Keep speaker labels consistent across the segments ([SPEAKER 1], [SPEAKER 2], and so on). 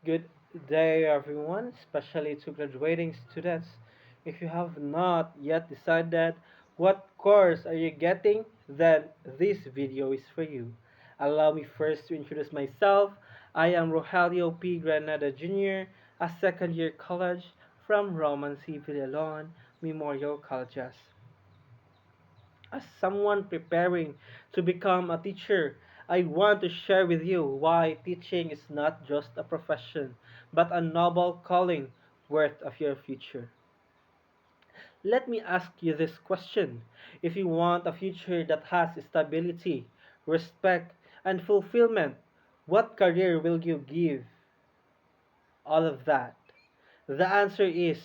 [SPEAKER 1] Good day, everyone, especially to graduating students. If you have not yet decided what course are you getting, then this video is for you. Allow me first to introduce myself. I am Rogelio P. Granada Jr., a second year college from Roman C. Villalon Memorial Colleges. As someone preparing to become a teacher, I want to share with you why teaching is not just a profession, but a noble calling worth of your future. Let me ask you this question. If you want a future that has stability, respect, and fulfillment, what career will you give all of that? The answer is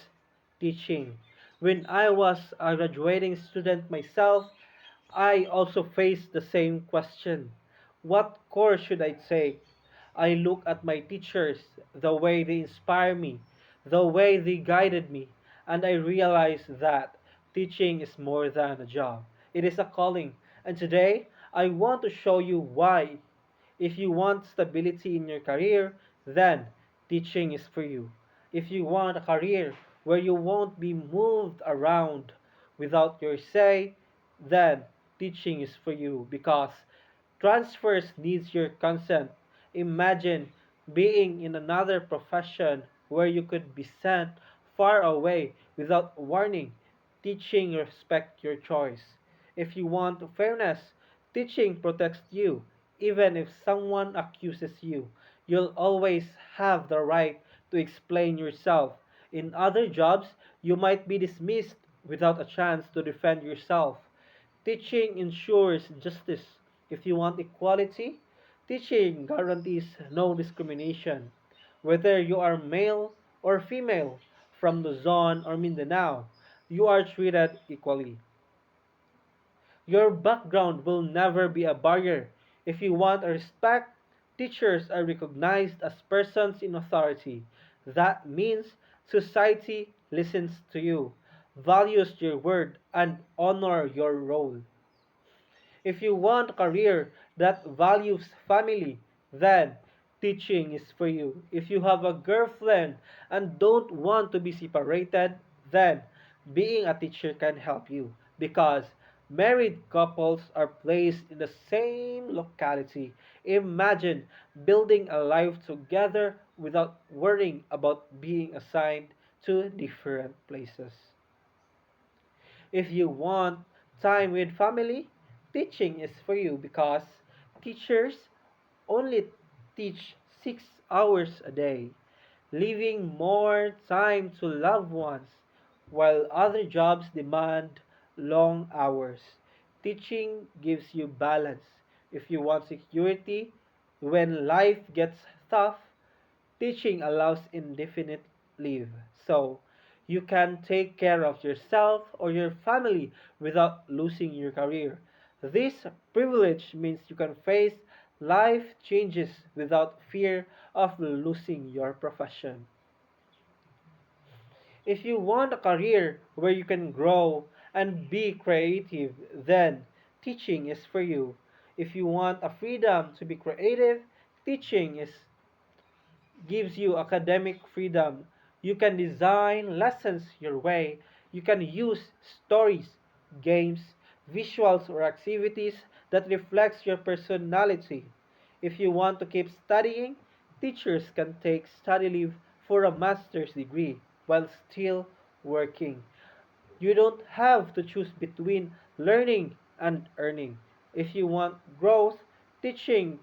[SPEAKER 1] teaching. When I was a graduating student myself, I also faced the same question. What course should I take? I look at my teachers, the way they inspire me, the way they guided me, and I realize that teaching is more than a job. It is a calling. And today, I want to show you why. If you want stability in your career, then teaching is for you. If you want a career where you won't be moved around without your say, then teaching is for you because transfers needs your consent. Imagine being in another profession where you could be sent far away without warning. Teaching respect your choice. If you want fairness, teaching protects you. Even if someone accuses you, you'll always have the right to explain yourself. In other jobs, you might be dismissed without a chance to defend yourself. Teaching ensures justice. If you want equality, teaching guarantees no discrimination. Whether you are male or female, from Luzon or Mindanao, you are treated equally. Your background will never be a barrier. If you want a respect, teachers are recognized as persons in authority. That means society listens to you, values your word, and honor your role. If you want a career that values family, then teaching is for you. If you have a girlfriend and don't want to be separated, then being a teacher can help you because married couples are placed in the same locality. Imagine building a life together without worrying about being assigned to different places. If you want time with family, teaching is for you because teachers only teach 6 hours a day, leaving more time to loved ones, while other jobs demand long hours. Teaching gives you balance. If you want security, when life gets tough, teaching allows indefinite leave. So you can take care of yourself or your family without losing your career. This privilege means you can face life changes without fear of losing your profession. If you want a career where you can grow and be creative, then teaching is for you. If you want a freedom to be creative, teaching is gives you academic freedom. You can design lessons your way. You can use stories, games, visuals, or activities that reflects your personality. If you want to keep studying, teachers can take study leave for a master's degree while still working. You don't have to choose between learning and earning. If you want growth, teaching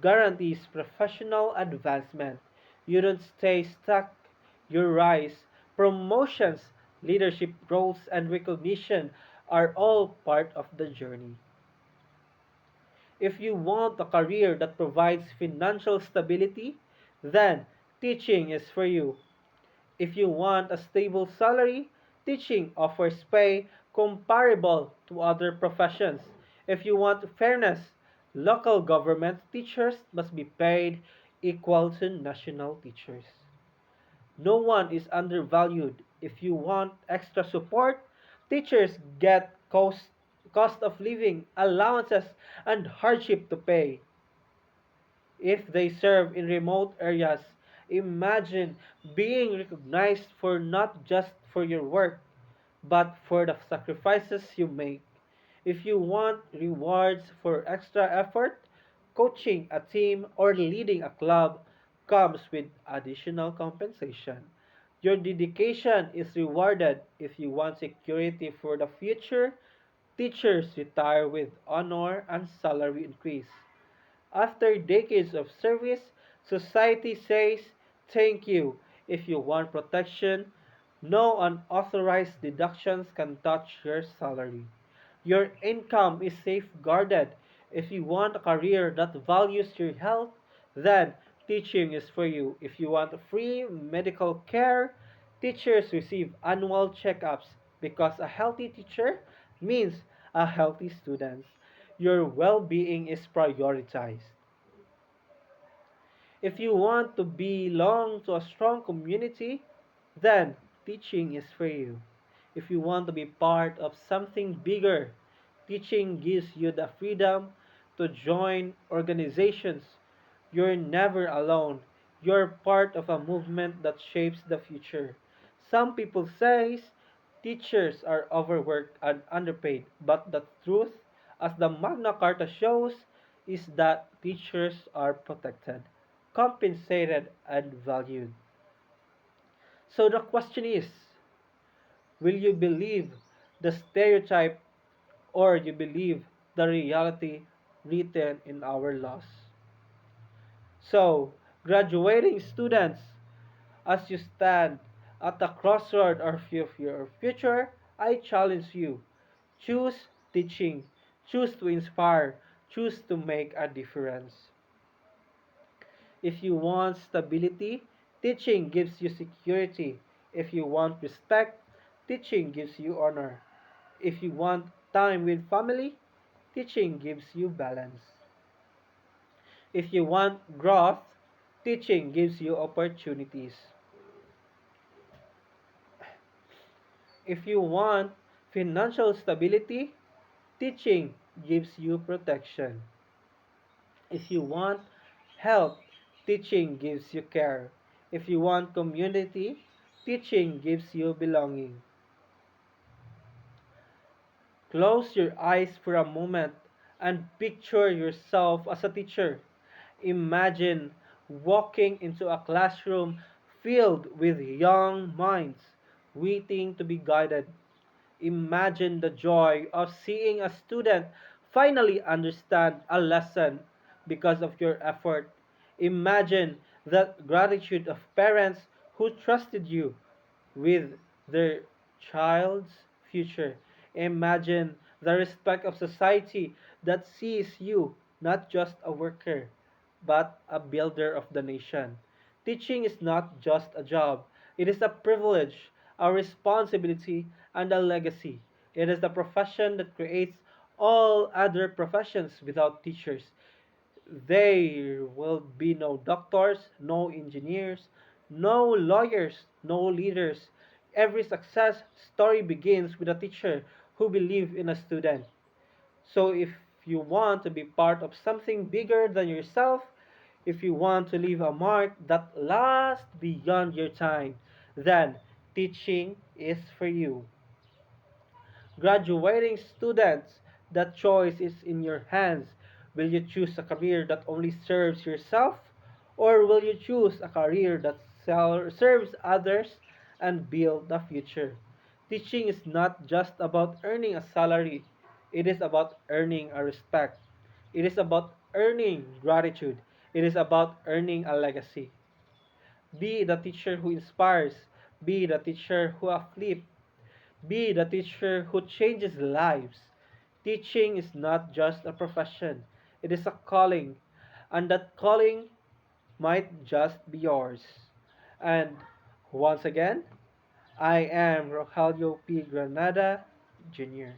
[SPEAKER 1] guarantees professional advancement. You don't stay stuck, you rise. Promotions, leadership roles, and recognition are all part of the journey. If you want a career that provides financial stability, then teaching is for you. If you want a stable salary, teaching offers pay comparable to other professions. If you want fairness, local government teachers must be paid equal to national teachers. No one is undervalued. If you want extra support, teachers get cost of living, allowances, and hardship to pay. If they serve in remote areas, Imagine being recognized for not just for your work, but for the sacrifices you make. If you want rewards for extra effort, coaching a team or leading a club comes with additional compensation. Your dedication is rewarded. If you want security for the future, teachers retire with honor and salary increase. After decades of service, society says thank you. If you want protection, no unauthorized deductions can touch your salary. Your income is safeguarded. If you want a career that values your health, then teaching is for you. If you want free medical care, teachers receive annual checkups because a healthy teacher means a healthy student. Your well being is prioritized. If you want to belong to a strong community, then teaching is for you. If you want to be part of something bigger, teaching gives you the freedom to join organizations. You're never alone. You're part of a movement that shapes the future. Some people say teachers are overworked and underpaid, but the truth, as the Magna Carta shows, is that teachers are protected, compensated, and valued. So the question is, will you believe the stereotype or you believe the reality written in our laws? So, graduating students, as you stand at the crossroad of your future, I challenge you. Choose teaching, choose to inspire, choose to make a difference. If you want stability, teaching gives you security. If you want respect, teaching gives you honor. If you want time with family, teaching gives you balance. If you want growth, teaching gives you opportunities. If you want financial stability, teaching gives you protection. If you want health, teaching gives you care. If you want community, teaching gives you belonging. Close your eyes for a moment and picture yourself as a teacher. Imagine walking into a classroom filled with young minds waiting to be guided. Imagine the joy of seeing a student finally understand a lesson because of your effort. Imagine the gratitude of parents who trusted you with their child's future. Imagine the respect of society that sees you not just a worker, but a builder of the nation. Teaching is not just a job, it is a privilege, a responsibility, and a legacy. It is the profession that creates all other professions without teachers. There will be no doctors, no engineers, no lawyers, no leaders. Every success story begins with a teacher who believes in a student. So if you want to be part of something bigger than yourself, if you want to leave a mark that lasts beyond your time, then teaching is for you. Graduating students, that choice is in your hands. Will you choose a career that only serves yourself, or will you choose a career that serves others and build the future? Teaching is not just about earning a salary, it is about earning a respect. It is about earning gratitude. It is about earning a legacy. Be the teacher who inspires. Be the teacher who uplifts. Be the teacher who changes lives. Teaching is not just a profession, it is a calling, and that calling might just be yours. And once again, I am Rogelio P. Granada, Jr.